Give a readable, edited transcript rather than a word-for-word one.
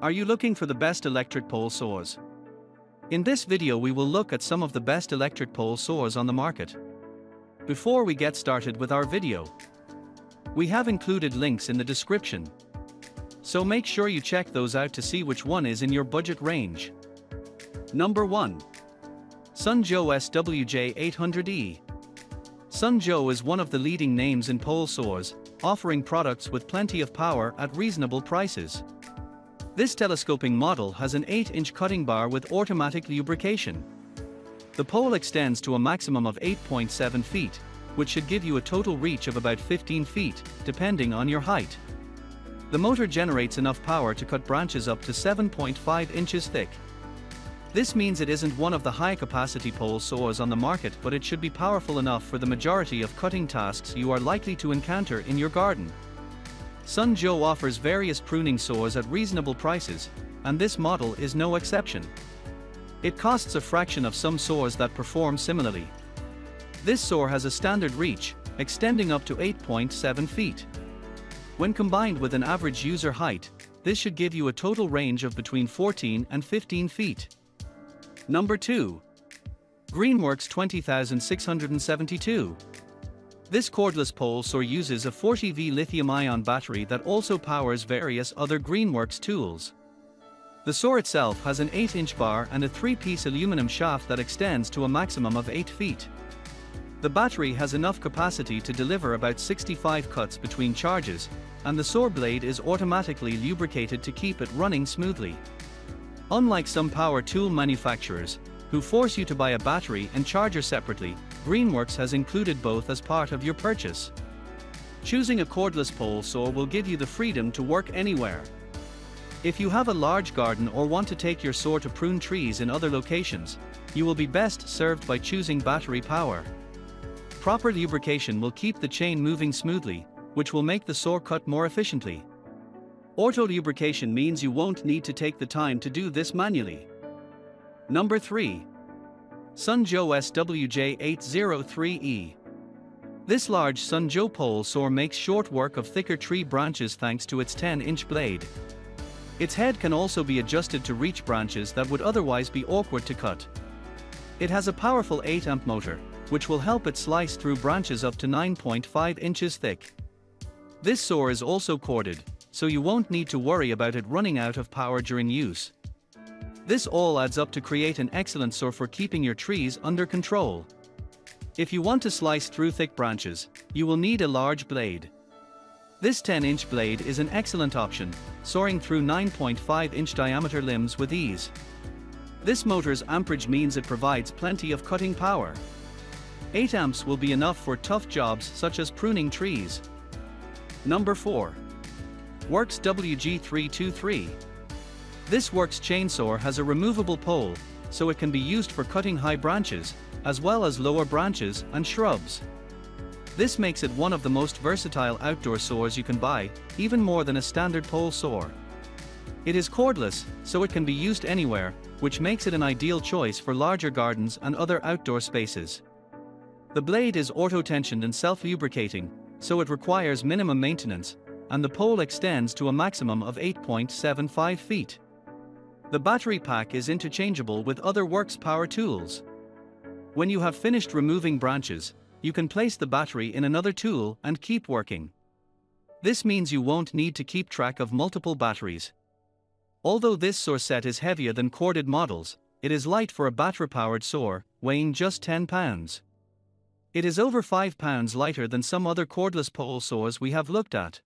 Are you looking for the best electric pole saws? In this video we will look at some of the best electric pole saws on the market. Before we get started with our video, we have included links in the description, so make sure you check those out to see which one is in your budget range. Number 1. Joe SWJ800E. Joe is one of the leading names in pole saws, offering products with plenty of power at reasonable prices. This telescoping model has an 8-inch cutting bar with automatic lubrication. The pole extends to a maximum of 8.7 feet, which should give you a total reach of about 15 feet, depending on your height. The motor generates enough power to cut branches up to 7.5 inches thick. This means it isn't one of the high-capacity pole saws on the market, but it should be powerful enough for the majority of cutting tasks you are likely to encounter in your garden. Joe offers various pruning saws at reasonable prices, and this model is no exception. It costs a fraction of some saws that perform similarly. This saw has a standard reach, extending up to 8.7 feet. When combined with an average user height, this should give you a total range of between 14 and 15 feet. Number 2. Greenworks 20672. This cordless pole saw uses a 40V lithium-ion battery that also powers various other Greenworks tools. The saw itself has an 8-inch bar and a 3-piece aluminum shaft that extends to a maximum of 8 feet. The battery has enough capacity to deliver about 65 cuts between charges, and the saw blade is automatically lubricated to keep it running smoothly. Unlike some power tool manufacturers, who force you to buy a battery and charger separately, Greenworks has included both as part of your purchase. Choosing a cordless pole saw will give you the freedom to work anywhere. If you have a large garden or want to take your saw to prune trees in other locations, you will be best served by choosing battery power. Proper lubrication will keep the chain moving smoothly, which will make the saw cut more efficiently. Auto lubrication means you won't need to take the time to do this manually. Number 3. Joe SWJ803E. This large Joe pole saw makes short work of thicker tree branches thanks to its 10-inch blade. Its head can also be adjusted to reach branches that would otherwise be awkward to cut. It has a powerful 8-amp motor, which will help it slice through branches up to 9.5 inches thick. This saw is also corded, so you won't need to worry about it running out of power during use. This all adds up to create an excellent saw for keeping your trees under control. If you want to slice through thick branches, you will need a large blade. This 10-inch blade is an excellent option, sawing through 9.5-inch diameter limbs with ease. This motor's amperage means it provides plenty of cutting power. 8 amps will be enough for tough jobs such as pruning trees. Number 4. Worx WG323. This Worx chainsaw has a removable pole, so it can be used for cutting high branches, as well as lower branches and shrubs. This makes it one of the most versatile outdoor saws you can buy, even more than a standard pole saw. It is cordless, so it can be used anywhere, which makes it an ideal choice for larger gardens and other outdoor spaces. The blade is auto-tensioned and self-lubricating, so it requires minimum maintenance, and the pole extends to a maximum of 8.75 feet. The battery pack is interchangeable with other Worx power tools. When you have finished removing branches, you can place the battery in another tool and keep working. This means you won't need to keep track of multiple batteries. Although this saw set is heavier than corded models, it is light for a battery-powered saw, weighing just 10 pounds. It is over 5 pounds lighter than some other cordless pole saws we have looked at.